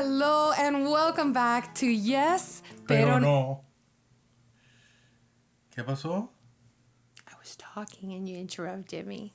Hello and welcome back to Yes, Pero No. ¿Qué pasó? I was talking and you interrupted me.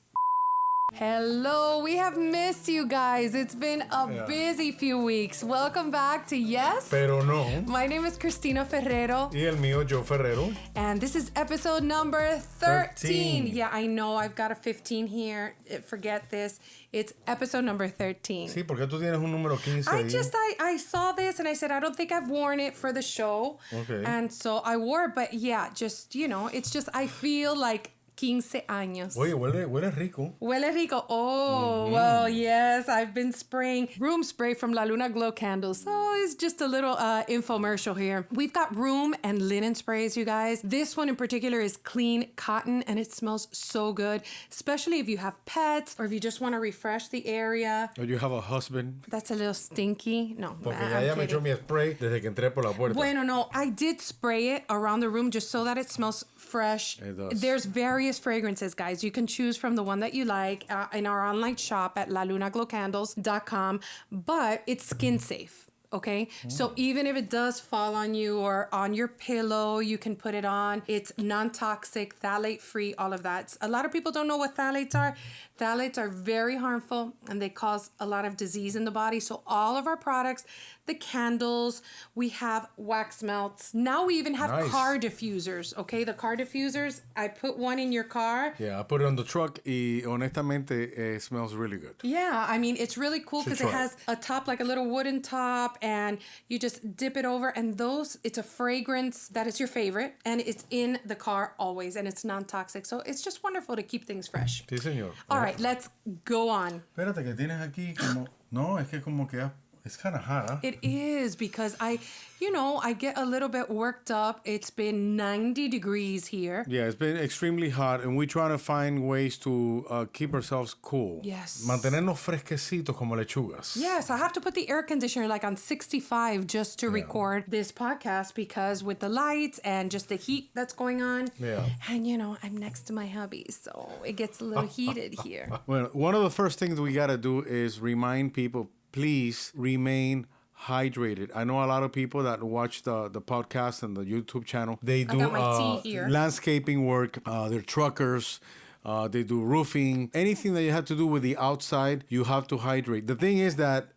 Hello, we have missed you guys. It's been a busy few weeks. Welcome back to Yes, Pero no. My name is Cristina Ferrero. Y el mío, Joe Ferrero. And this is episode number 13. Yeah, I know. I've got a 15 here. Forget this. It's episode number 13. Sí, porque tú tienes un número 15 ahí. I saw this and I said, I don't think I've worn it for the show. Okay. And so I wore it. But yeah, just, it's just, I feel like 15 años. Oye, huele rico. Huele rico. Oh, well, yes. I've been spraying room spray from La Luna Glow candles. So it's just a little infomercial here. We've got room and linen sprays, you guys. This one in particular is clean cotton and it smells so good, especially if you have pets or if you just want to refresh the area. Or you have a husband. That's a little stinky. No, Porque ya me echó mi spray desde que entré por la puerta. Bueno, no. I did spray it around the room just so that it smells fresh. It does. There's various fragrances, guys. You can choose from the one that you like in our online shop at lalunaglowcandles.com, but it's skin safe. Okay, so even if it does fall on you or on your pillow, you can put it on. It's non-toxic, phthalate-free, all of that. A lot of people don't know what phthalates are. Phthalates are very harmful and they cause a lot of disease in the body. So all of our products, the candles, we have wax melts. Now we even have car diffusers, okay? The car diffusers, I put one in your car. Yeah, I put it on the truck y honestamente it smells really good. Yeah, I mean, it's really cool because it has a top, like a little wooden top, and you just dip it over, and it's a fragrance that is your favorite, and it's in the car always, and it's non-toxic. So it's just wonderful to keep things fresh. Sí, señor. All right, let's go on. Espérate, que tienes aquí como... No, es que como que... It's kind of hot, huh? It is because I get a little bit worked up. It's been 90 degrees here. Yeah, it's been extremely hot, and we try to find ways to keep ourselves cool. Yes. Mantenernos fresquecitos como lechugas. Yes, I have to put the air conditioner like on 65 just to record this podcast because with the lights and just the heat that's going on. Yeah. And, I'm next to my hubby, so it gets a little heated here. Well, one of the first things we got to do is remind people, please remain hydrated. I know a lot of people that watch the podcast and the YouTube channel. They do landscaping work. They're truckers. They do roofing. Anything that you have to do with the outside, you have to hydrate. The thing is that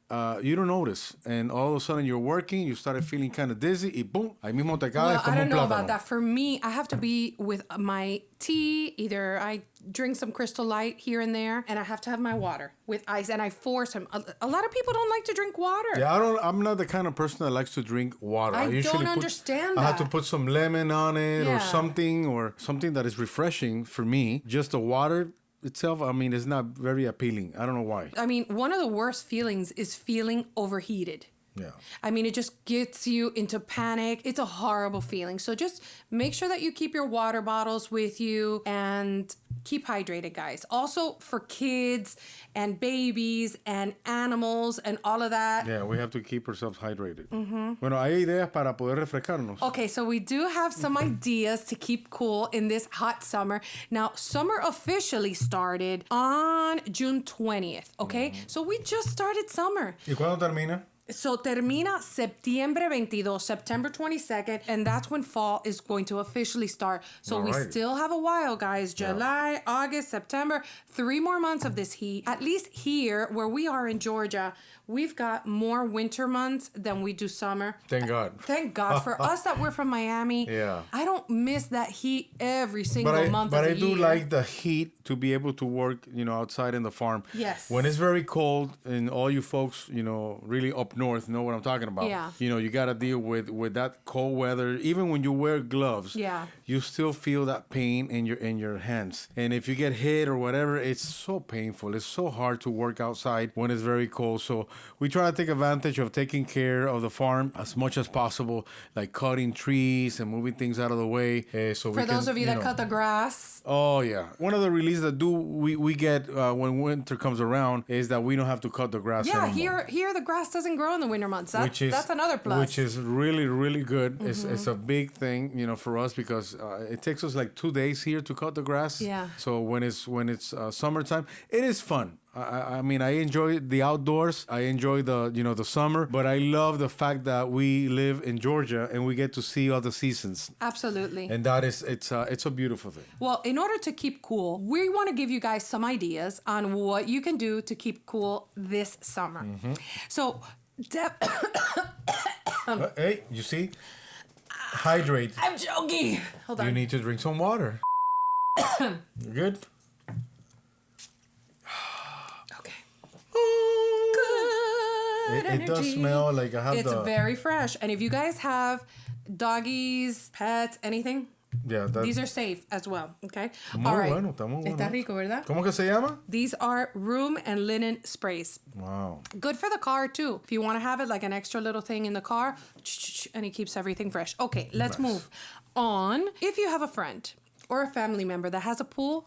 you don't notice. And all of a sudden you're working, you started feeling kind of dizzy, y boom, ahí mismo te caes como un plátano. I don't know about that. For me, I have to be with my tea. Either I drink some Crystal Light here and there, and I have to have my water with ice, and I force him. A lot of people don't like to drink water. Yeah, I'm not the kind of person that likes to drink water. I don't understand that. I have to put some lemon on it or something that is refreshing for me. Just the water itself, I mean, is not very appealing. I don't know why. I mean, one of the worst feelings is feeling overheated. Yeah. I mean, it just gets you into panic. It's a horrible feeling. So just make sure that you keep your water bottles with you and keep hydrated, guys. Also for kids and babies and animals and all of that. Yeah, we have to keep ourselves hydrated. Bueno, hay ideas para poder refrescarnos. Okay, so we do have some ideas to keep cool in this hot summer. Now, summer officially started on June 20th, okay? So we just started summer. ¿Y cuándo termina? So termina Septiembre 22, September 22nd, and that's when fall is going to officially start. So we still have a while, guys. July, August, September, 3 more months of this heat. At least here, where we are in Georgia, we've got more winter months than we do summer. Thank God. Thank God. For us that we're from Miami, I don't miss that heat every single month of the year. But I do like the heat to be able to work, outside in the farm. Yes. When it's very cold, and all you folks, really up north know what I'm talking about. Yeah. You got to deal with that cold weather. Even when you wear gloves, you still feel that pain in your hands. And if you get hit or whatever, it's so painful. It's so hard to work outside when it's very cold. So we try to take advantage of taking care of the farm as much as possible, like cutting trees and moving things out of the way. For those of you that cut the grass. Oh, yeah. One of the releases that we get when winter comes around is that we don't have to cut the grass anymore. Here the grass doesn't grow in the winter months. That's another plus. Which is really, really good. It's a big thing, for us because it takes us like 2 days here to cut the grass. Yeah. So when it's summertime, it is fun. I mean, I enjoy the outdoors. I enjoy the summer, but I love the fact that we live in Georgia and we get to see all the seasons. Absolutely. And that is, it's a beautiful thing. Well, in order to keep cool, we want to give you guys some ideas on what you can do to keep cool this summer. So, hey, you see? Hydrate. I'm joking. Hold on. You need to drink some water. You good? Okay. It does smell like I have It's very fresh. And if you guys have doggies, pets, anything, these are safe as well, okay? Muy all right. bueno, está muy bueno. Está rico, ¿verdad? ¿Cómo que se llama? These are room and linen sprays. Wow. Good for the car, too. If you want to have it like an extra little thing in the car, and it keeps everything fresh. Okay, let's move on. If you have a friend or a family member that has a pool,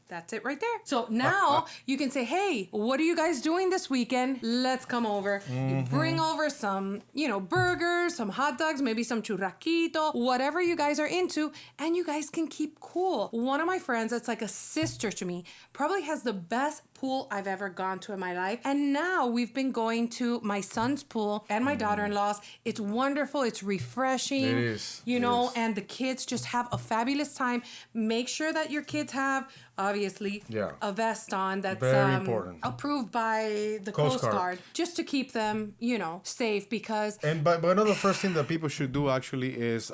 that's it right there. So now you can say, hey, what are you guys doing this weekend? Let's come over. You bring over some, burgers, some hot dogs, maybe some churraquito, whatever you guys are into, and you guys can keep cool. One of my friends that's like a sister to me probably has the best pool I've ever gone to in my life. And now we've been going to my son's pool and my daughter-in-law's. It's wonderful. It's refreshing. It is. And the kids just have a fabulous time. Make sure that your kids have, obviously, a vest on that's very important, approved by the Coast Guard, just to keep them, safe because... But another first thing that people should do actually is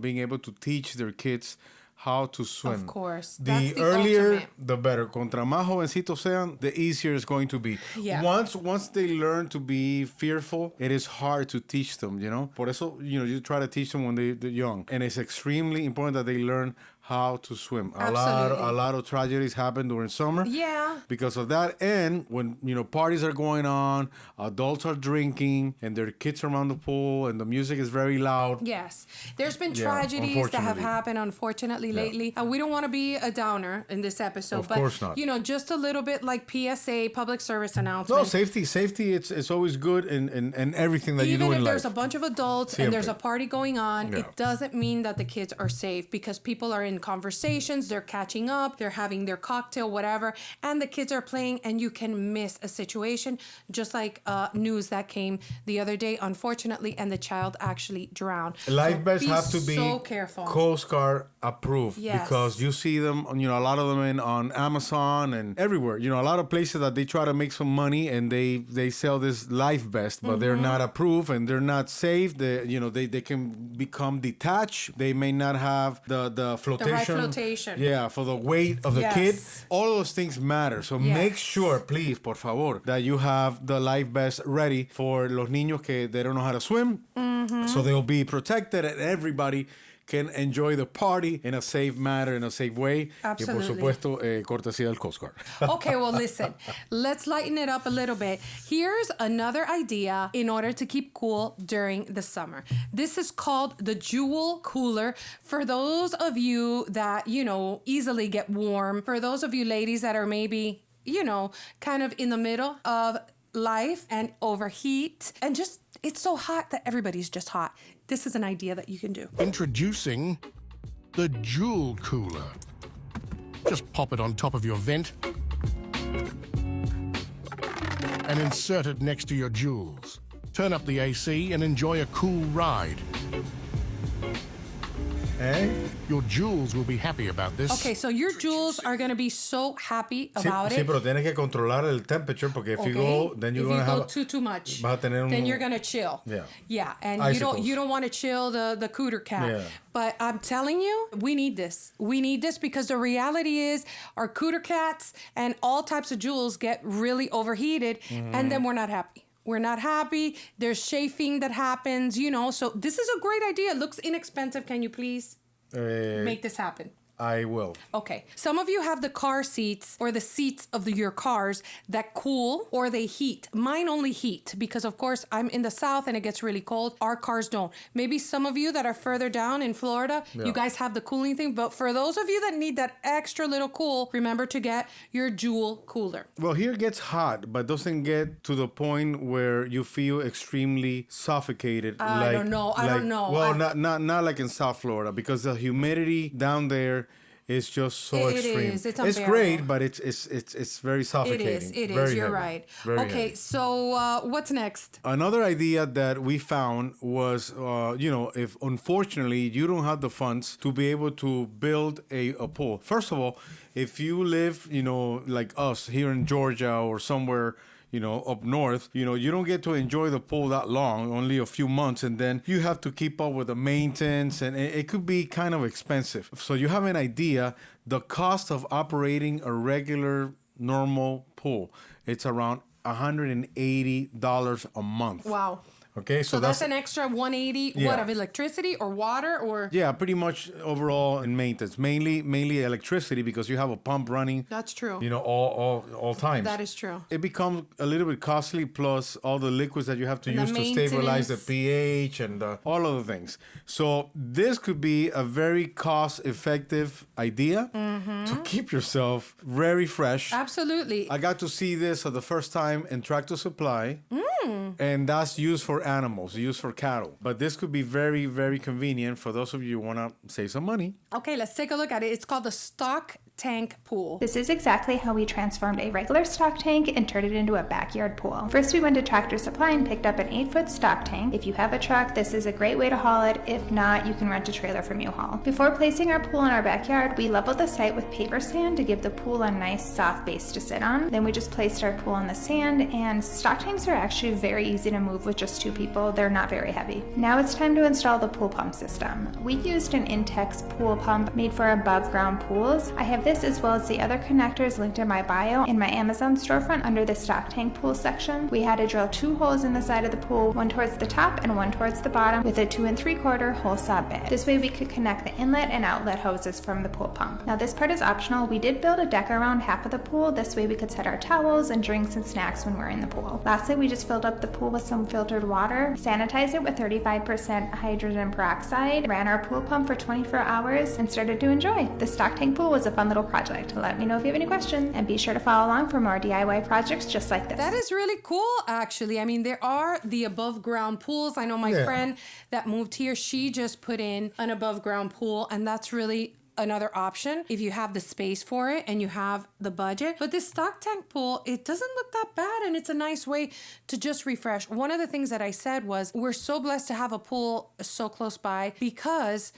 being able to teach their kids how to swim. Of course. The earlier, ultimate. The better. Contra más jovencitos sean, the easier it's going to be. Yeah. Once they learn to be fearful, it is hard to teach them, Por eso, you try to teach them when they're young. And it's extremely important that they learn how to swim. A lot of tragedies happen during summer. Yeah. Because of that. And when, parties are going on, adults are drinking, and there are kids around the pool, and the music is very loud. Yes. There's been tragedies that have happened, unfortunately, lately. And we don't want to be a downer in this episode. Of course not. Just a little bit like PSA, public service announcement. No, safety, it's always good in everything that you do in life. Even if there's a bunch of adults and there's a party going on, it doesn't mean that the kids are safe because people are in conversations, they're catching up, they're having their cocktail, whatever, and the kids are playing and you can miss a situation, just like news that came the other day, unfortunately, and the child actually drowned. Life vests have to be so careful. Coast Guard approved, yes. Because you see them, a lot of them on Amazon and everywhere. A lot of places that they try to make some money and they sell this life vest, but they're not approved and they're not safe. They can become detached. They may not have the flotation. The right flotation. Yeah, for the weight of the kid. All of those things matter. So make sure, please, por favor, that you have the life vest ready for los niños que they don't know how to swim. So they'll be protected and everybody can enjoy the party in a safe manner, in a safe way. Absolutely. Y por supuesto, cortesía del Coast Guard. Okay, well, listen. Let's lighten it up a little bit. Here's another idea in order to keep cool during the summer. This is called the Jewel Cooler. For those of you that, easily get warm, for those of you ladies that are maybe, kind of in the middle of life and overheat and just it's so hot that everybody's just hot. This is an idea that you can do. Introducing the Jewel Cooler. Just pop it on top of your vent and insert it next to your jewels. Turn up the AC and enjoy a cool ride. Your jewels will be happy about this. Okay, so your jewels are going to be so happy about it. Sí, pero tienes que controlar el temperature porque if you go, then you're going to have too much. Vas a tener then you're going to chill. Yeah. Yeah, and Icicles. you don't want to chill the cooter cat. Yeah. But I'm telling you, we need this. We need this because the reality is our cooter cats and all types of jewels get really overheated and then we're not happy. We're not happy. There's chafing that happens, So this is a great idea. It looks inexpensive. Can you please make this happen? I will. Okay. Some of you have the car seats or the seats of your cars that cool or they heat. Mine only heat because, of course, I'm in the South and it gets really cold. Our cars don't. Maybe some of you that are further down in Florida, you guys have the cooling thing. But for those of you that need that extra little cool, remember to get your Jewel Cooler. Well, here it gets hot, but doesn't get to the point where you feel extremely suffocated. I don't know. Well, not like in South Florida because the humidity down there is just so extreme. It is. It's great, but it's very suffocating. It is. Very You're heavy. right. Very Okay, heavy. so what's next? Another idea that we found was, if unfortunately you don't have the funds to be able to build a pool. First of all, if you live, like us here in Georgia or somewhere, up north, you don't get to enjoy the pool that long, only a few months, and then you have to keep up with the maintenance, and it could be kind of expensive. So you have an idea, the cost of operating a regular, normal pool, it's around $180 a month. Wow. Okay, so that's an extra 180. Yeah. What, of electricity or water or? Yeah, pretty much overall in maintenance, mainly electricity, because you have a pump running. That's true. All times. That is true. It becomes a little bit costly, plus all the liquids that you have to use to stabilize the pH and all of the things. So this could be a very cost-effective idea to keep yourself very fresh. Absolutely. I got to see this for the first time in Tractor Supply. And that's used for animals, used for cattle. But this could be very, very convenient for those of you who want to save some money. Okay, let's take a look at it. It's called the stock tank pool. This is exactly how we transformed a regular stock tank and turned it into a backyard pool. First, we went to Tractor Supply and picked up an 8-foot stock tank. If you have a truck, this is a great way to haul it. If not, you can rent a trailer from U-Haul. Before placing our pool in our backyard, we leveled the site with paper sand to give the pool a nice soft base to sit on. Then we just placed our pool on the sand, and stock tanks are actually very easy to move with just 2 people. They're not very heavy. Now it's time to install the pool pump system. We used an Intex pool pump made for above ground pools. I have this as well as the other connectors linked in my bio in my Amazon storefront under the stock tank pool section. We had to drill 2 holes in the side of the pool, one towards the top and one towards the bottom, with a 2 3/4 hole saw bit. This way we could connect the inlet and outlet hoses from the pool pump. Now this part is optional. We did build a deck around half of the pool. This way we could set our towels and drinks and snacks when we're in the pool. Lastly, we just filled up the pool with some filtered water, sanitized it with 35% hydrogen peroxide, ran our pool pump for 24 hours, and started to enjoy. The stock tank pool was a fun little project. Let me know if you have any questions, and be sure to follow along for more DIY projects just like this. That is really cool, actually. I mean, there are the above ground pools. I know my friend that moved here, she just put in an above ground pool, and that's really another option if you have the space for it and you have the budget. But this stock tank pool, it doesn't look that bad, and it's a nice way to just refresh. One of the things that I said was we're so blessed to have a pool so close by, because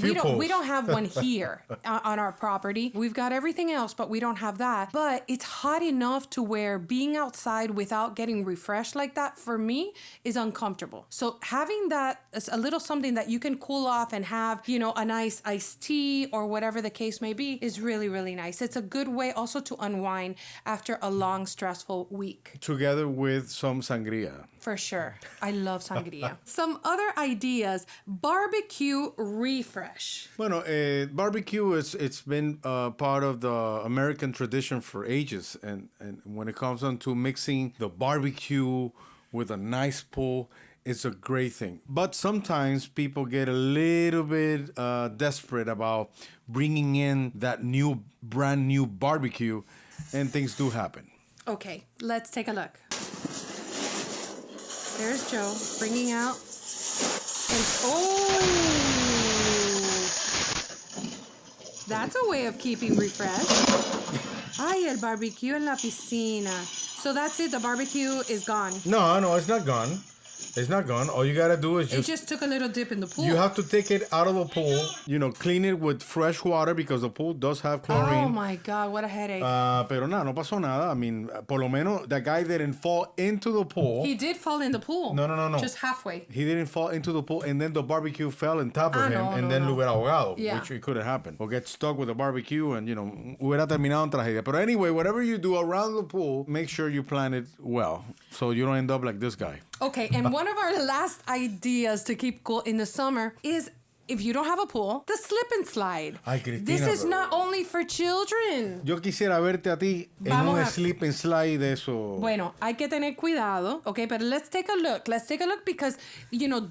we don't have one here on our property. We've got everything else, but we don't have that. But it's hot enough to where being outside without getting refreshed like that, for me, is uncomfortable. So having that, a little something that you can cool off and have, a nice iced tea or whatever the case may be, is really, really nice. It's a good way also to unwind after a long, stressful week. Together with some sangria. For sure. I love sangria. Some other ideas. Barbecue refresh. Bueno, barbecue it's been part of the American tradition for ages, and when it comes on to mixing the barbecue with a nice pool, it's a great thing. But sometimes people get a little bit desperate about bringing in that brand new barbecue, and things do happen. Okay, let's take a look. There's Joe bringing out, and that's a way of keeping refreshed. Ay, el barbecue en la piscina. So that's it, the barbecue is gone. No, it's not gone. It's not gone. All you gotta do is it just took a little dip in the pool. You have to take it out of the pool, clean it with fresh water, because the pool does have chlorine. Oh my God, what a headache. Pero no pasó nada. I mean, por lo menos, that guy didn't fall into the pool. He did fall in the pool. No. Just halfway. He didn't fall into the pool, and then the barbecue fell on top of him, and then lo hubiera ahogado, which it could have happened. Or get stuck with the barbecue, and, hubiera terminado en tragedia. But anyway, whatever you do around the pool, make sure you plan it well, so you don't end up like this guy. Okay, and one of our last ideas to keep cool in the summer is, if you don't have a pool, the slip and slide. Ay, Cristina, this is not only for children. Yo quisiera verte a ti en un slip and slide de eso. Bueno, hay que tener cuidado, okay? But let's take a look. Let's take a look, because,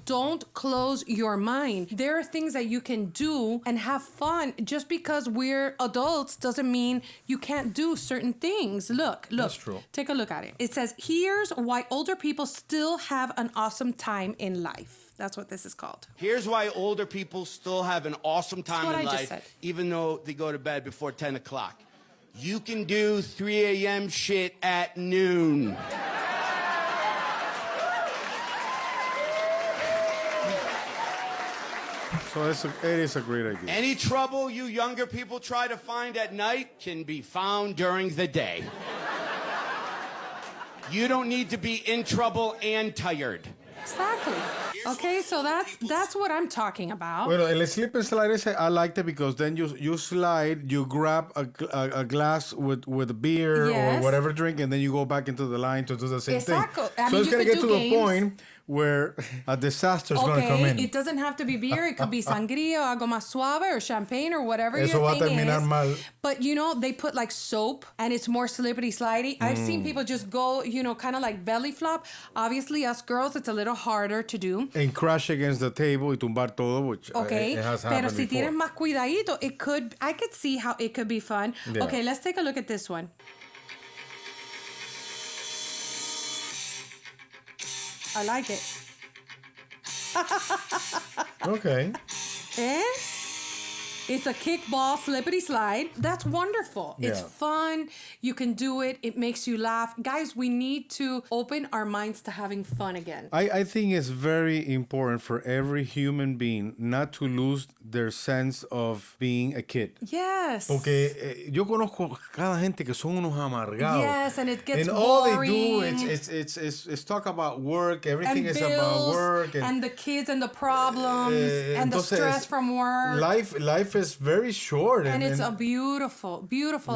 don't close your mind. There are things that you can do and have fun. Just because we're adults doesn't mean you can't do certain things. Look. That's true. Take a look at it. It says, here's why older people still have an awesome time in life. That's what this is called. Here's why older people still have an awesome time what in I just life, said. even though they go to bed before 10 o'clock. You can do 3 a.m. shit at noon. So it is a great idea. Any trouble you younger people try to find at night can be found during the day. You don't need to be in trouble and tired. Exactly. Okay, so that's what I'm talking about. Well, el slip and slide I liked it because then you slide, you grab a glass with beer or whatever drink, and then you go back into the line to do the same thing. I so mean, it's gonna get to games. the point where a disaster is gonna come in. It doesn't have to be beer. It could be sangria, or algo más suave, or champagne, or whatever Eso your va a thing terminar is. mal. But they put like soap, and it's more slippery slidey. I've seen people just go, kind of like belly flop. Obviously, us girls, it's a little harder to do. And crash against the table y tumbar todo, which it has happened Pero si before. tienes más cuidadito, I could see how it could be fun. Yeah. Okay, let's take a look at this one. I like it. Okay. Eh? It's a kickball flippity slide. That's wonderful. Yeah. It's fun. You can do it. It makes you laugh. Guys, we need to open our minds to having fun again. I think it's very important for every human being not to lose their sense of being a kid. Yes. Porque yo conozco cada gente que son unos amargados. Yes, and it gets and all boring. they do it's talk about work. Everything and is bills, about work and the kids and the problems and the stress from work. Life is very short, and it's a beautiful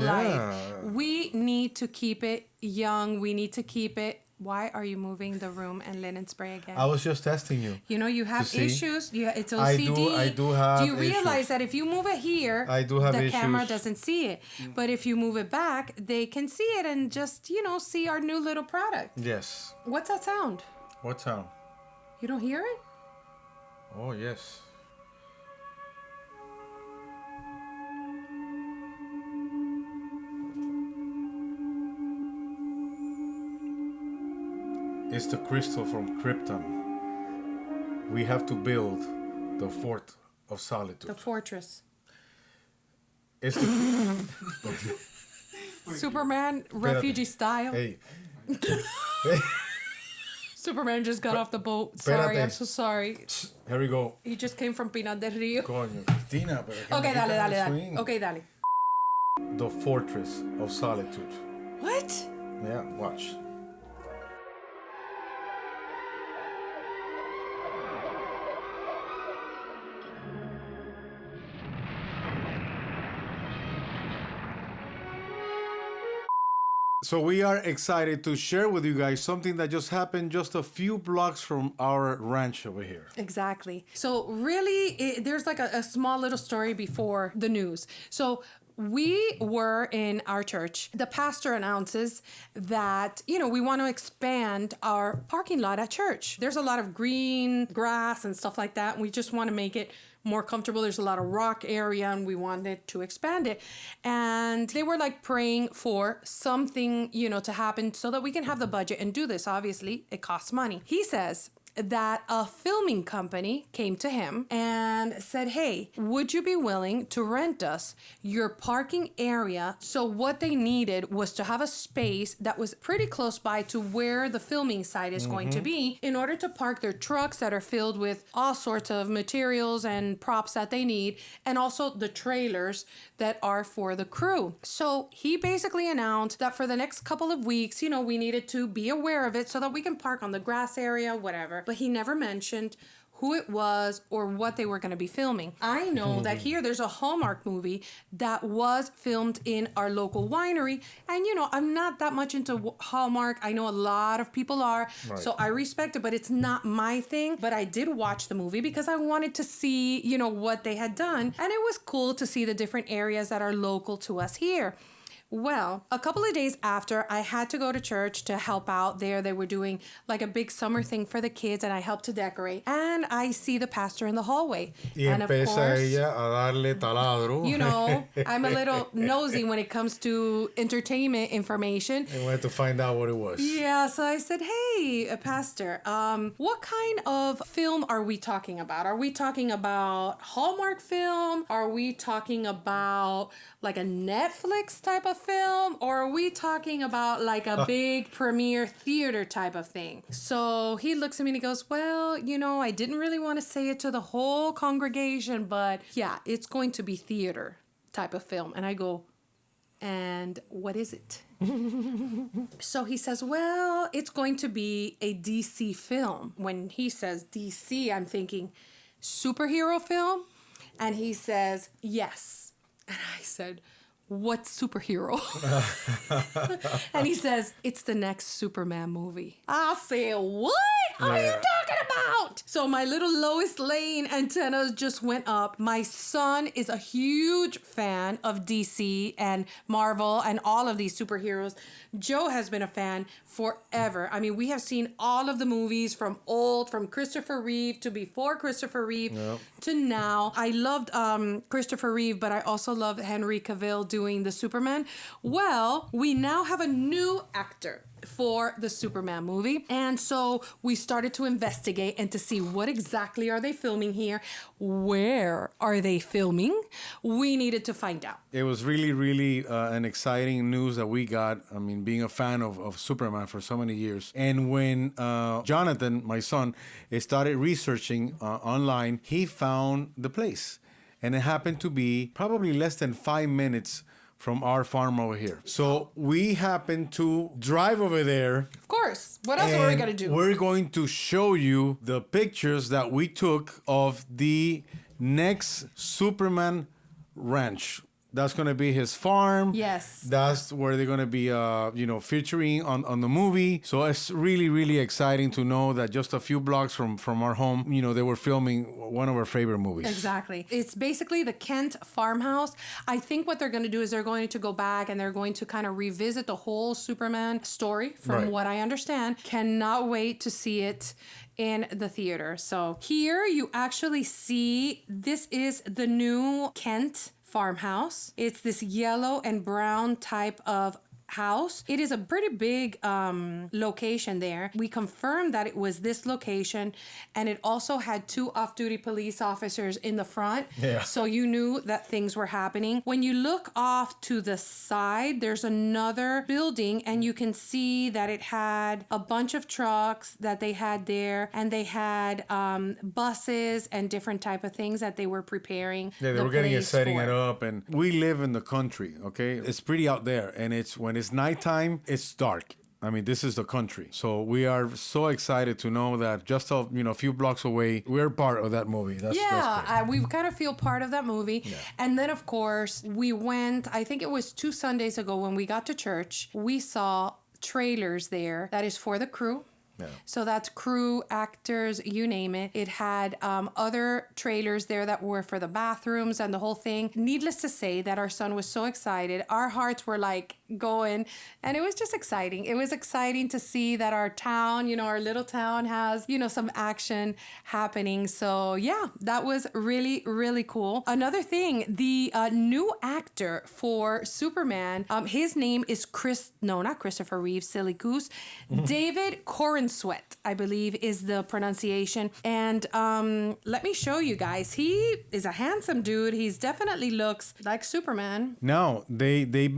life. We need to keep it young. We need to keep it. Why are you moving the room and linen spray again? I was just testing you. You have issues. It's OCD. I do have. Do you realize issues. that if you move it here, I do have the issues. camera doesn't see it. But if you move it back, they can see it and just see our new little product. Yes. What's that sound? What sound? You don't hear it? Oh yes. It's the crystal from Krypton. We have to build the fort of solitude. The fortress. It's the Superman refugee style. Hey. Superman just got off the boat. Sorry, Espérate. I'm so sorry. Here we go. He just came from Pinar del Rio. Coño, Cristina, pero que Okay, me quitan el dale. swing. Okay, dale. The fortress of solitude. What? Yeah, watch. So we are excited to share with you guys something that just happened just a few blocks from our ranch over here. Exactly. So really, there's like a small little story before the news. So we were in our church. The pastor announces that, we want to expand our parking lot at church. There's a lot of green grass and stuff like that. And we just want to make it more comfortable. There's a lot of rock area and we wanted to expand it. And they were like praying for something, to happen so that we can have the budget and do this. Obviously, it costs money. He says that a filming company came to him and said, hey, would you be willing to rent us your parking area? So what they needed was to have a space that was pretty close by to where the filming site is going to be in order to park their trucks that are filled with all sorts of materials and props that they need, and also the trailers that are for the crew. So he basically announced that for the next couple of weeks, we needed to be aware of it so that we can park on the grass area, whatever. But he never mentioned who it was or what they were going to be filming. I know that here there's a Hallmark movie that was filmed in our local winery. And, I'm not that much into Hallmark. I know a lot of people are. Right. So I respect it, but it's not my thing. But I did watch the movie because I wanted to see, what they had done. And it was cool to see the different areas that are local to us here. Well, a couple of days after, I had to go to church to help out there. They were doing like a big summer thing for the kids, and I helped to decorate. And I see the pastor in the hallway. Y and empieza ella a darle taladro. You know, I'm a little nosy when it comes to entertainment information. And wanted to find out what it was. Yeah, so I said, hey, pastor, what kind of film are we talking about? Are we talking about Hallmark film? Are we talking about like a Netflix type of film? Or are we talking about like a big premiere theater type of thing? So he looks at me and he goes, well, you know, I didn't really want to say it to the whole congregation, but yeah, it's going to be theater type of film. And I go, and what is it? So he says, well, it's going to be a DC film. When he says DC, I'm thinking superhero film. And he says, yes. And I said, what superhero? And he says, it's the next Superman movie. I say, what are you talking about? So my little Lois Lane antennas just went up. My son is a huge fan of DC and Marvel and all of these superheroes. Joe has been a fan forever. I mean, we have seen all of the movies from Christopher Reeve to before Christopher Reeve to now. I loved Christopher Reeve, but I also love Henry Cavill doing the Superman. Well, we now have a new actor for the Superman movie. And so we started to investigate and to see what exactly are they filming here? Where are they filming? We needed to find out. It was really, really an exciting news that we got. I mean, being a fan of Superman for so many years. And when Jonathan, my son, started researching online, he found the place. And it happened to be probably less than 5 minutes from our farm over here. So we happened to drive over there. Of course. What else are we going to do? We're going to show you the pictures that we took of the next Superman ranch. That's going to be his farm. Yes. That's where they're going to be, featuring on the movie. So it's really, really exciting to know that just a few blocks from our home, they were filming one of our favorite movies. Exactly. It's basically the Kent farmhouse. I think what they're going to do is they're going to go back and they're going to kind of revisit the whole Superman story from what I understand. Cannot wait to see it in the theater. So here you actually see, this is the new Kent farmhouse. It's this yellow and brown type of house. It is a pretty big location there. We confirmed that it was this location, and it also had 2 off-duty police officers in the front. Yeah. So you knew that things were happening. When you look off to the side, there's another building, and you can see that it had a bunch of trucks that they had there, and they had buses and different type of things that they were preparing. Yeah, they were getting it, setting it up, and we live in the country, okay? It's pretty out there, and when it's nighttime, it's dark. I mean, this is the country. So we are so excited to know that just a few blocks away, we're part of that movie. That's we kind of feel part of that movie. Yeah. And then, of course, we went, I think it was 2 Sundays ago when we got to church, we saw trailers there that is for the crew. Yeah. So that's crew, actors, you name it. It had other trailers there that were for the bathrooms and the whole thing. Needless to say that our son was so excited. Our hearts were like going, and it was just exciting. It was exciting to see that our town, our little town has, some action happening. So yeah, that was really, really cool. Another thing, the new actor for Superman, his name is not Christopher Reeve, silly goose, David Corenswet, I believe is the pronunciation. And let me show you guys. He is a handsome dude. He's definitely looks like Superman. No, they've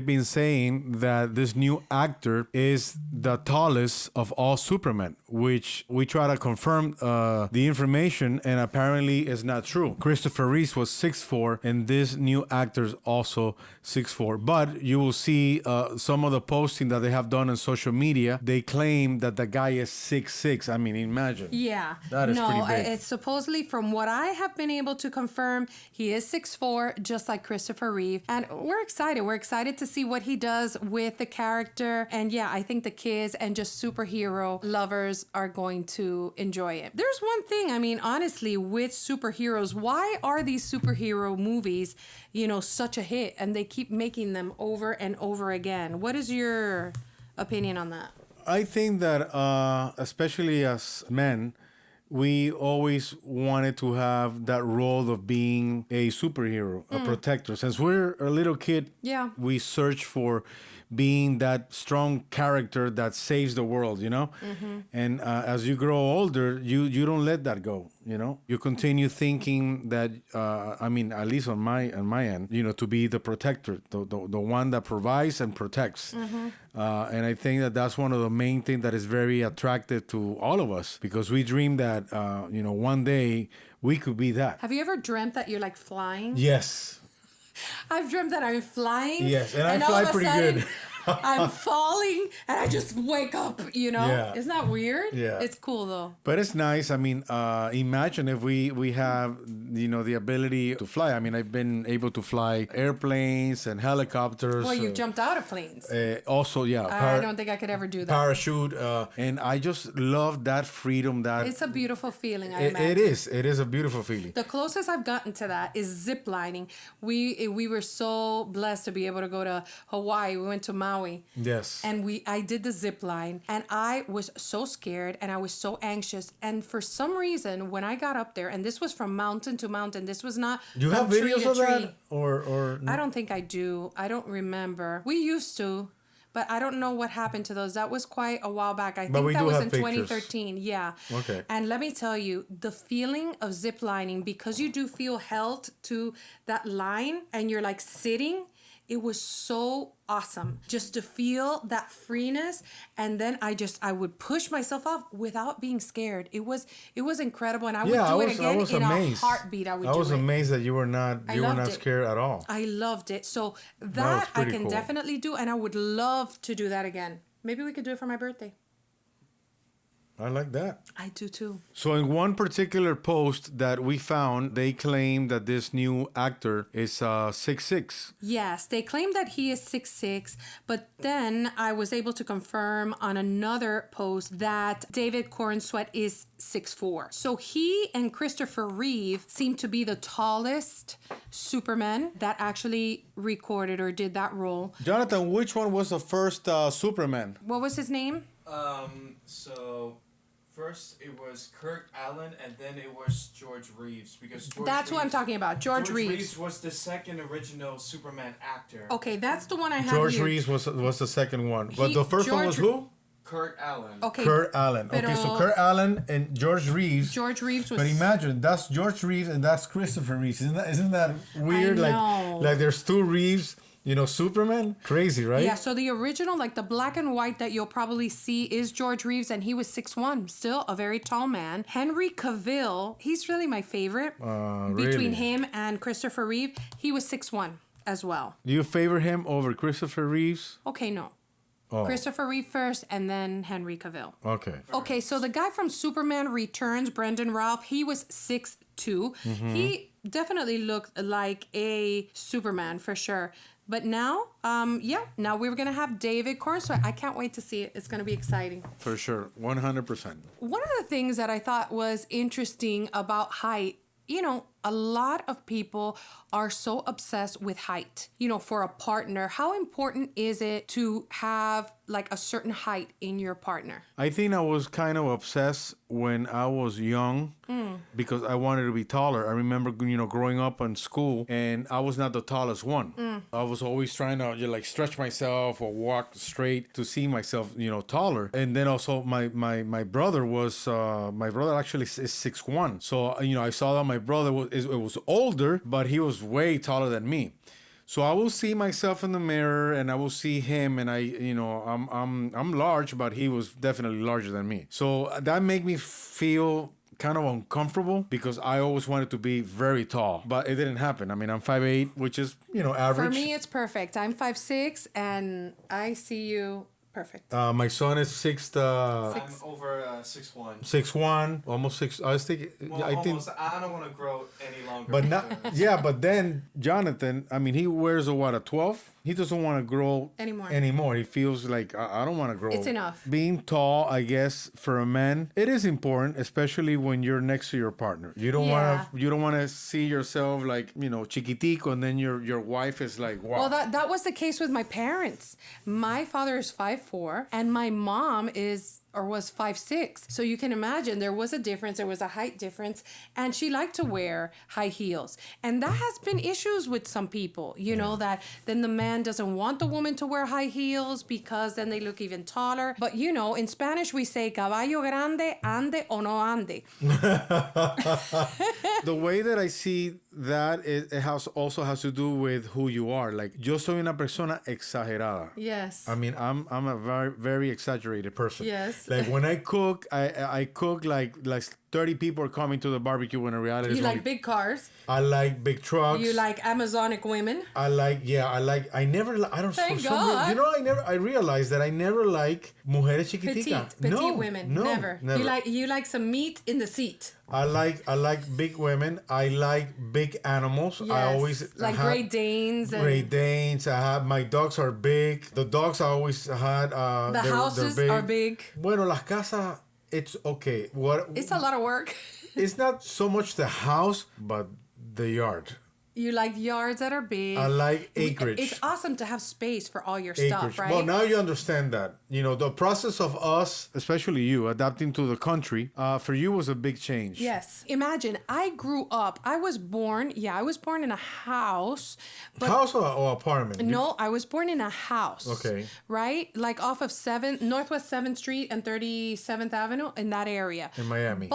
been saying that this new actor is the tallest of all Supermen, which we try to confirm the information, and apparently is not true. Christopher Reeve was 6'4", and this new actor is also 6'4". But you will see some of the posting that they have done on social media. They claim that the guy is 6'6". I mean, imagine. Yeah. That is pretty big. It's supposedly, from what I have been able to confirm, he is 6'4", just like Christopher Reeve. And we're excited. We're excited to see what he does with the character. And yeah, I think the kids and just superhero lovers others are going to enjoy it. There's one thing, I mean, honestly, with superheroes, why are these superhero movies, such a hit and they keep making them over and over again? What is your opinion on that? I think that, especially as men, we always wanted to have that role of being a superhero, a protector. Since we're a little kid, we search for being that strong character that saves the world, And as you grow older, you don't let that go, You continue thinking that, at least on my end, to be the protector, the one that provides and protects. And I think that that's one of the main things that is very attractive to all of us, because we dream that, one day we could be that. Have you ever dreamt that you're like flying? Yes. I've dreamt that I'm flying. Yes, and I fly pretty good. I'm falling and I just wake up, Yeah. Isn't that weird? Yeah. It's cool though. But it's nice. I mean, imagine if we have, the ability to fly. I mean, I've been able to fly airplanes and helicopters. Well, you've jumped out of planes. Also, yeah. I don't think I could ever do that. Parachute. And I just love that freedom. It's a beautiful feeling, I imagine. It is. It is a beautiful feeling. The closest I've gotten to that is zip lining. We were so blessed to be able to go to Hawaii. We went to Maui. Yes. And I did the zip line, and I was so scared and I was so anxious. And for some reason, when I got up there, and this was from mountain to mountain, this was not. Do you have videos of that? Or I don't think I do. I don't remember. We used to. But I don't know what happened to those. That was quite a while back. I think that was in 2013. Yeah. Okay. And let me tell you, the feeling of zip lining, because you do feel held to that line and you're like sitting, it was so awesome just to feel that freeness. And then I would push myself off without being scared. It was incredible. And I would do it again in a heartbeat. I was amazed that you were not scared at all. I loved it. So that I can definitely do. And I would love to do that again. Maybe we could do it for my birthday. I like that. I do too. So in one particular post that we found, they claim that this new actor is 6'6". Yes, they claim that he is 6'6", but then I was able to confirm on another post that David Corenswet is 6'4". So he and Christopher Reeve seem to be the tallest Superman that actually recorded or did that role. Jonathan, which one was the first Superman? What was his name? So first it was Kurt Allen, and then it was George Reeves, because That's who I'm talking about. George Reeves was the second original Superman actor. Okay, that's the one I have George here. Reeves was the second one, but the first one was who? Kurt Allen. Okay. Kurt Allen. Okay, so Kurt Allen and George Reeves. George Reeves was. But imagine, that's George Reeves and that's Christopher Reeves. Isn't that weird? I know. Like there's two Reeves. Superman? Crazy, right? Yeah, so the original, like the black and white that you'll probably see is George Reeves, and he was 6'1", still a very tall man. Henry Cavill, he's really my favorite. Between him and Christopher Reeve, he was 6'1" as well. Do you favor him over Christopher Reeves? Okay, no. Oh. Christopher Reeve first, and then Henry Cavill. Okay. Okay, so the guy from Superman Returns, Brendan Ralph, he was 6'2". Mm-hmm. He definitely looked like a Superman for sure. But now, now we're going to have David Corenswet. I can't wait to see it. It's going to be exciting. For sure. 100%. One of the things that I thought was interesting about height, a lot of people are so obsessed with height, for a partner. How important is it to have like a certain height in your partner? I think I was kind of obsessed when I was young because I wanted to be taller. I remember, growing up in school, and I was not the tallest one. I was always trying to stretch myself or walk straight to see myself, taller. And then also my brother actually is 6'1". So, I saw that my brother was older, but he was way taller than me. So I will see myself in the mirror, and I will see him, and I'm large, but he was definitely larger than me. So that made me feel kind of uncomfortable because I always wanted to be very tall, but it didn't happen. I mean, I'm 5'8", which is, average. For me, it's perfect. I'm 5'6", and I see you perfect. My son is 6. I'm over 6'1". 6'1", almost 6. I was thinking. Well, I almost. I don't want to grow any longer. But not. Yeah, but then Jonathan. I mean, he wears a 12. he doesn't want to grow anymore. He feels like, I don't want to grow. It's enough. Being tall, I guess, for a man, it is important, especially when you're next to your partner. You don't want to see yourself like, chiquitico, and then your wife is like, wow. Well, that was the case with my parents. My father is 5'4", and my mom was 5'6". So you can imagine there was a difference. There was a height difference. And she liked to wear high heels. And that has been issues with some people, that then the man doesn't want the woman to wear high heels because then they look even taller. But, in Spanish we say, caballo grande, ande o no ande. The way that I see that, it also has to do with who you are. Like, yo soy una persona exagerada. Yes. I mean, I'm a very, very exaggerated person. Yes. Like, when I cook, I cook like 30 people are coming to the barbecue, when in reality you like big cars. I like big trucks. You like Amazonic women. I realized that I never like mujeres chiquiticas. Petite women. No, never. You like some meat in the seat. I like big women. I like big animals. Yes. I always like Great Danes. Great Danes. My dogs are big. The dogs I always had. The houses are big. Bueno, las casas, it's okay. It's a lot of work. It's not so much the house, but the yard. You like yards that are big. I like acreage. It's awesome to have space for all your stuff, right? Well, now you understand that. The process of us, especially you, adapting to the country, for you was a big change. Yes. Imagine, I was born in a house. House or apartment? No, I was born in a house. Okay. Right? Like off of Northwest 7th Street and 37th Avenue, in that area. In Miami.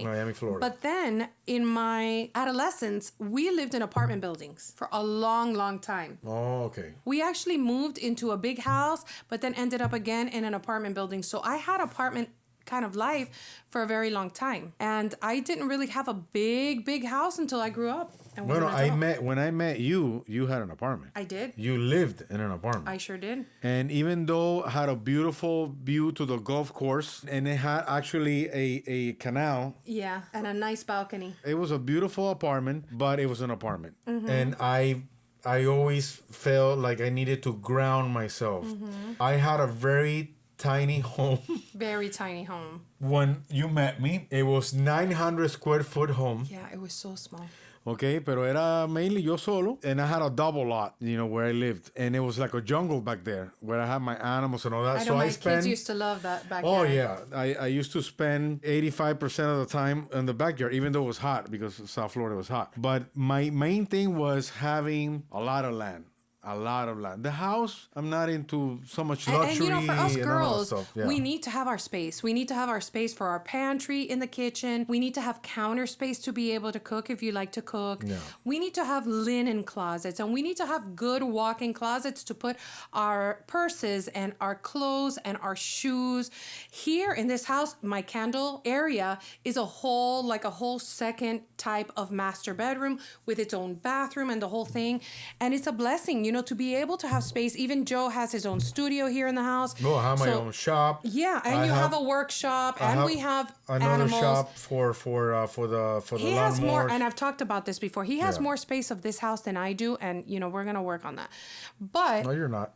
Miami, Florida. But then, in my adolescence, we lived in apartment buildings for a long, long time. Oh, okay. We actually moved into a big house, but then ended up again in an apartment building. So I had apartment kind of life for a very long time. And I didn't really have a big house until I grew up. When I met you, you had an apartment. I did. You lived in an apartment. I sure did. And even though it had a beautiful view to the golf course, and it had actually a canal. Yeah, and a nice balcony. It was a beautiful apartment, but it was an apartment. Mm-hmm. And I always felt like I needed to ground myself. Mm-hmm. I had a very tiny home. Very tiny home. When you met me, it was 900 square foot home. Yeah, it was so small. Okay, pero era mainly yo solo, and I had a double lot, where I lived, and it was like a jungle back there where I had my animals and all that. My kids used to love that backyard. Oh yeah, I used to spend 85% of the time in the backyard, even though it was hot because South Florida was hot. But my main thing was having a lot of land. A lot of land. The house, I'm not into so much luxury. And for us girls, stuff. Yeah. we need to have our space. We need to have our space for our pantry in the kitchen. We need to have counter space to be able to cook if you like to cook. Yeah. We need to have linen closets, and we need to have good walk-in closets to put our purses and our clothes and our shoes. Here in this house, my candle area is a whole second type of master bedroom with its own bathroom and the whole thing. And it's a blessing, to be able to have space. Even Joe has his own studio here in the house. No, I have my own shop. Yeah, and you have a workshop, and we have another animals. shop for the He has lawnmowers. more, and I've talked about this before. He has more space of this house than I do, and we're gonna work on that. But no, you're not.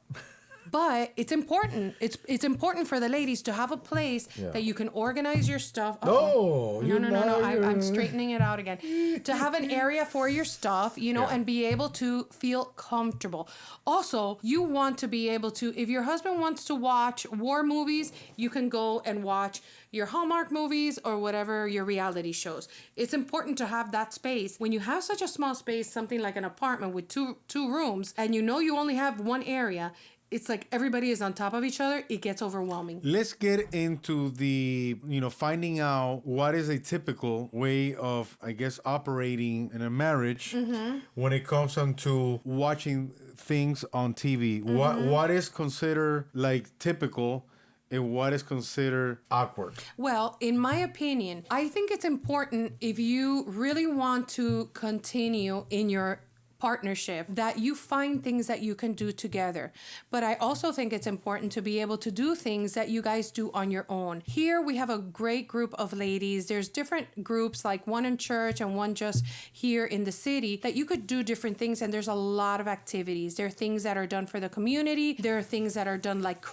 But it's important. It's important for the ladies to have a place that you can organize your stuff. No. I'm straightening it out again. To have an area for your stuff, and be able to feel comfortable. Also, you want to be able to, if your husband wants to watch war movies, you can go and watch your Hallmark movies or whatever your reality shows. It's important to have that space. When you have such a small space, something like an apartment with two rooms, and you only have one area, it's like everybody is on top of each other. It gets overwhelming. Let's get into the, finding out what is a typical way of, I guess, operating in a marriage when it comes to watching things on TV. What is considered like typical and what is considered awkward? Well, in my opinion, I think it's important if you really want to continue in your partnership, that you find things that you can do together. But I also think it's important to be able to do things that you guys do on your own. Here we have a great group of ladies. There's different groups, like one in church and one just here in the city, that you could do different things, and there's a lot of activities. There are things that are done for the community. There are things that are done like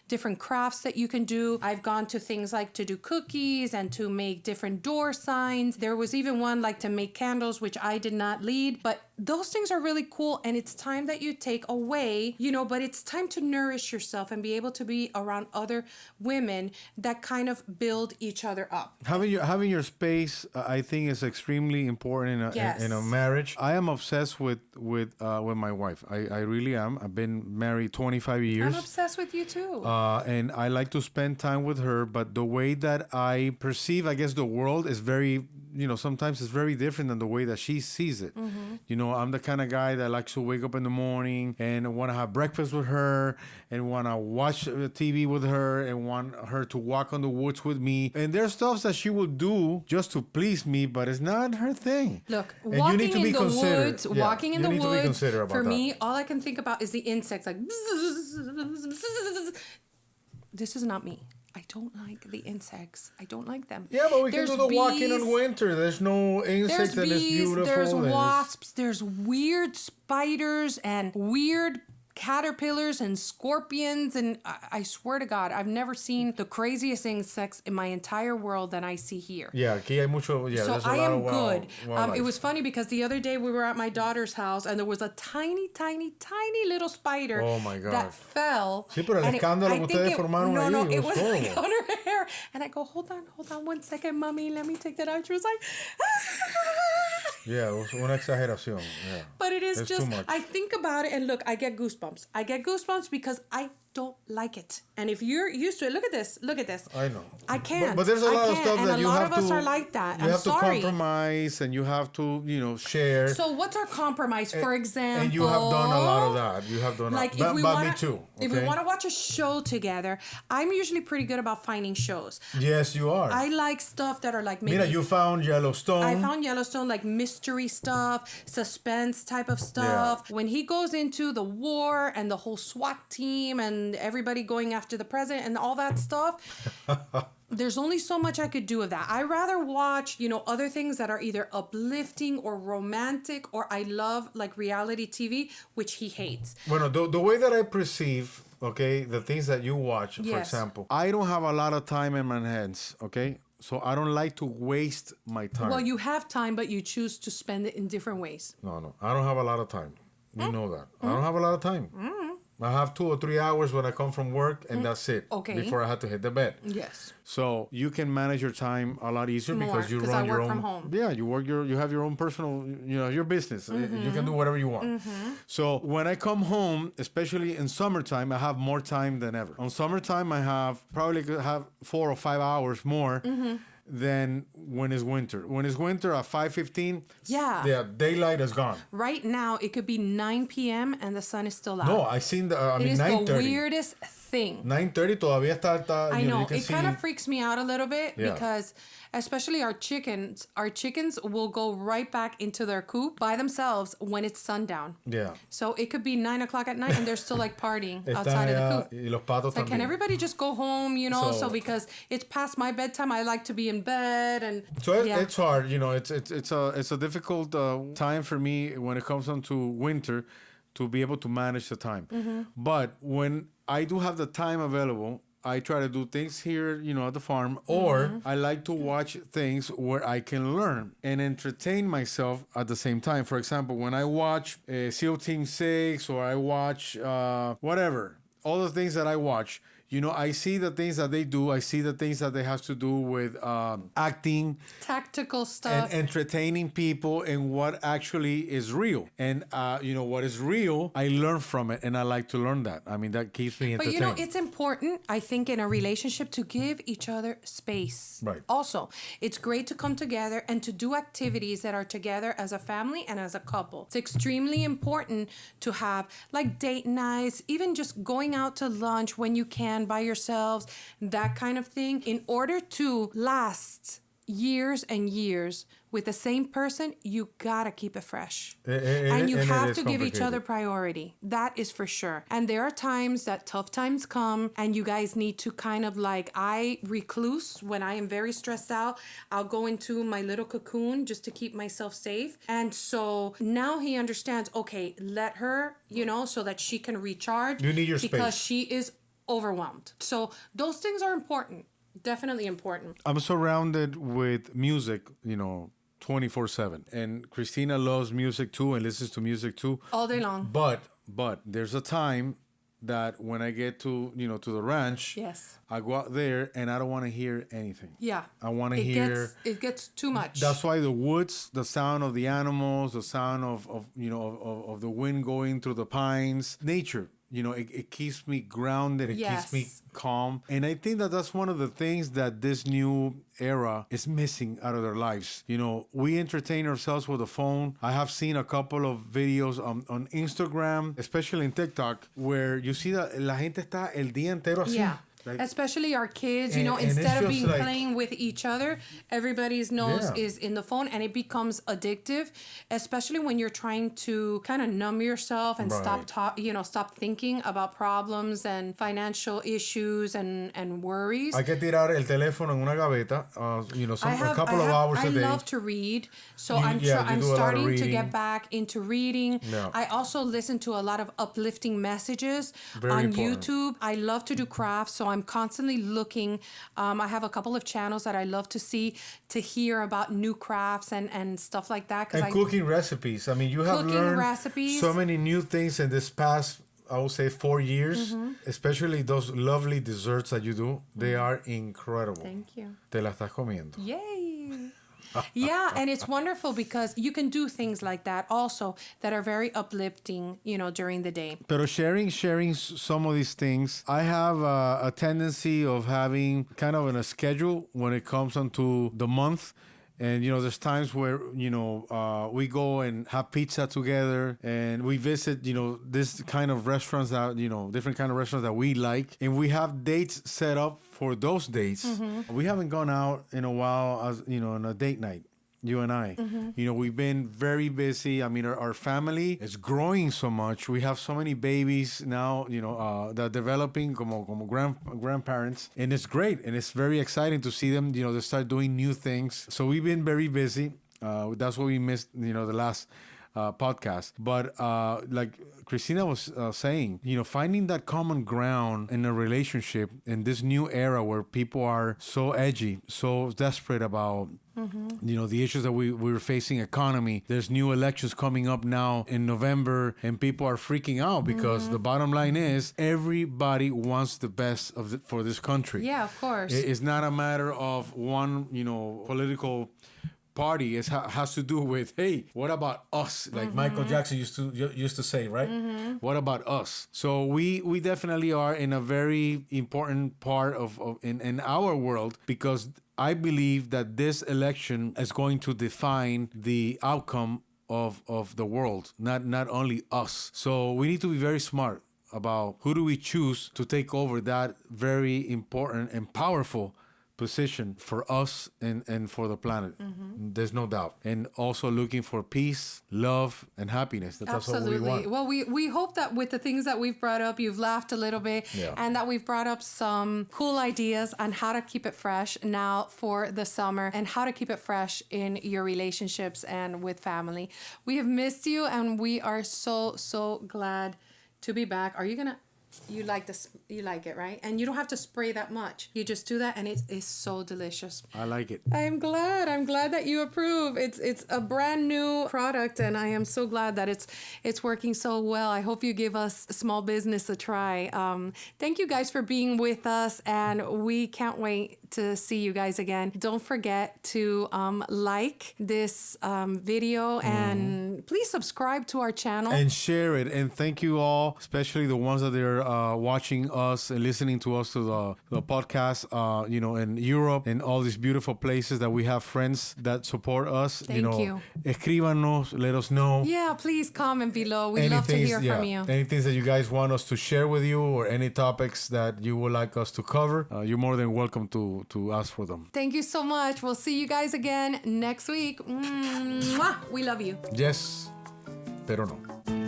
different crafts that you can do. I've gone to things like to do cookies and to make different door signs. There was even one like to make candles, which I did not lead, but those things are really cool, and it's time that you take away, but it's time to nourish yourself and be able to be around other women that kind of build each other up. Having your space, I think, is extremely important in a marriage. I am obsessed with my wife. I really am. I've been married 25 years. I'm obsessed with you too. And I like to spend time with her, but the way that I perceive, I guess, the world is very, sometimes it's very different than the way that she sees it. I'm the kind of guy that likes to wake up in the morning and want to have breakfast with her and want to watch TV with her and want her to walk on the woods with me. And there's stuff that she will do just to please me, but it's not her thing. Look, and walking in the woods, for that. me, all I can think about is the insects, like this is not me. I don't like the insects. I don't like them. Yeah, but we can do the walking in winter. There's no insects and it's beautiful. There's wasps. There's weird spiders and weird caterpillars and scorpions, and I swear to God, I've never seen the craziest insects in my entire world than I see here. Yeah, aquí hay mucho. Yeah, so I am good. Wildlife. It was funny because the other day we were at my daughter's house and there was a tiny, tiny, tiny little spider. Oh my God. That fell. Sí, pero el escándalo que ustedes formaron ahí. No, it was like on her hair. And I go, hold on 1 second, mommy. Let me take that out. She was like, Yeah, it was una exageración. Yeah. But it is it's just, too much. I think about it and look, I get goosebumps. I get goosebumps because I don't like it. And if you're used to it, look at this. I know. I can't. But there's a lot of stuff that you have to... And a lot of us are like that. You have to compromise and you have to, share. So what's our compromise? For example... And you have done a lot of that. You have done like that. But me too. Okay? If we want to watch a show together, I'm usually pretty good about finding shows. Yes, you are. I like stuff that are like... Maybe, Mira, you found Yellowstone. I found Yellowstone, like mystery stuff, suspense type of stuff. Yeah. When he goes into the war and the whole SWAT team and everybody going after the president and all that stuff, there's only so much I could do of that. I rather watch, other things that are either uplifting or romantic, or I love like reality TV, which he hates. Bueno, the way that I perceive, okay, the things that you watch, for example, I don't have a lot of time in my hands, okay? So I don't like to waste my time. Well, you have time, but you choose to spend it in different ways. No. I don't have a lot of time. You know that. I don't have a lot of time. I have 2 or 3 hours when I come from work, and that's it. Okay. Before I have to hit the bed. Yes. So you can manage your time a lot easier because you run your own. From home. Yeah, you have your own personal, your business. You can do whatever you want. So when I come home, especially in summertime, I have more time than ever. On summertime, I probably could have 4 or 5 hours more. Than when it's winter. When it's winter at 5:15, the daylight is gone. Right now, it could be 9 p.m. and the sun is still out. No, I seen 9:30. It is the weirdest thing. 9:30 todavía está. I know. It kind of freaks me out a little bit because, especially our chickens will go right back into their coop by themselves when it's sundown. Yeah. So it could be 9 o'clock at night and they're still like partying outside of the coop. Y los patos like, can everybody just go home, So because it's past my bedtime, I like to be in bed and. So it's hard, It's a difficult time for me when it comes on to winter to be able to manage the time. But when I do have the time available, I try to do things here, at the farm, or I like to watch things where I can learn and entertain myself at the same time. For example, when I watch SEAL Team 6 or I watch whatever, all the things that I watch, I see the things that they do. I see the things that they have to do with acting. Tactical stuff. And entertaining people and what actually is real. And, what is real, I learn from it. And I like to learn that. I mean, that keeps me entertained. But, it's important, I think, in a relationship to give each other space. Right. Also, it's great to come together and to do activities that are together as a family and as a couple. It's extremely important to have, like, date nights, even just going out to lunch when you can by yourselves, that kind of thing, in order to last, years and years with the same person, you gotta keep it fresh. And you have to give each other priority. That is for sure. And there are times that tough times come and you guys need to kind of like, I recluse when I am very stressed out. I'll go into my little cocoon just to keep myself safe. And so now he understands, okay, let her, so that she can recharge. You need your space. Because she is overwhelmed. So those things are important. Definitely important. I'm surrounded with music, 24/7. And Cristina loves music too and listens to music too. All day long. But there's a time that when I get to, to the ranch, yes, I go out there and I don't want to hear anything. Yeah. I want to hear. It gets too much. That's why the woods, the sound of the animals, the sound of the wind going through the pines, nature. It keeps me grounded. It keeps me calm. And I think that that's one of the things that this new era is missing out of their lives. We entertain ourselves with a phone. I have seen a couple of videos on Instagram, especially in TikTok, where you see that la gente está el día entero así. Yeah. Like, especially our kids, instead of being playing with each other, everybody's nose is in the phone, and it becomes addictive, especially when you're trying to kind of numb yourself and stop thinking about problems and financial issues and worries. Hay que tirar el teléfono en una gaveta, a couple of hours a day. I love to read, so I'm starting to get back into reading. Yeah. I also listen to a lot of uplifting messages on YouTube. I love to do crafts, so I'm constantly looking. I have a couple of channels that I love to hear about new crafts and stuff like that. And cooking recipes. I mean, you have learned so many new things in this past, I would say, 4 years. Mm-hmm. Especially those lovely desserts that you do. They are incredible. Thank you. Te la estás comiendo. Yay. Yeah, and it's wonderful because you can do things like that also that are very uplifting, during the day. Pero sharing some of these things, I have a tendency of having kind of a schedule when it comes onto the month. And, there's times where, we go and have pizza together and we visit, this kind of restaurants that, different kind of restaurants that we like. And we have dates set up for those dates. Mm-hmm. We haven't gone out in a while, on a date night. You and I, mm-hmm. We've been very busy. I mean, our family is growing so much. We have so many babies now, that are developing como grandparents. And it's great. And it's very exciting to see them, they start doing new things. So we've been very busy. That's what we missed, the last podcast. But like Cristina was saying, finding that common ground in a relationship in this new era where people are so edgy, so desperate about the issues that we're facing, economy. There's new elections coming up now in November, and people are freaking out because the bottom line is everybody wants the best for this country. Yeah, of course. It's not a matter of one, political party. It has to do with, hey, what about us? Like Michael Jackson used to say, right? Mm-hmm. What about us? So we definitely are in a very important part in our world, because I believe that this election is going to define the outcome of the world, not only us. So we need to be very smart about who do we choose to take over that very important and powerful position for us and for the planet. Mm-hmm. There's no doubt. And also looking for peace, love, and happiness. That's what we want. Well, we hope that with the things that we've brought up, you've laughed a little bit, and that we've brought up some cool ideas on how to keep it fresh now for the summer and how to keep it fresh in your relationships and with family. We have missed you, and we are so glad to be back. Are you gonna... You like it, right? And you don't have to spray that much. You just do that, and it is so delicious. I like it. I'm glad that you approve. It's a brand new product, and I am so glad that it's working so well. I hope you give us small business a try. Thank you guys for being with us, and we can't wait to see you guys again. Don't forget to like this video and please subscribe to our channel. And share it. And thank you all, especially the ones that are watching us and listening to us to the podcast, in Europe and all these beautiful places that we have friends that support us. Thank you. Escríbanos, let us know. Yeah, please comment below. We'd love to hear from you. Anything that you guys want us to share with you or any topics that you would like us to cover, you're more than welcome to ask for them. Thank you so much. We'll see you guys again next week. Mwah! We love you. Yes, pero no.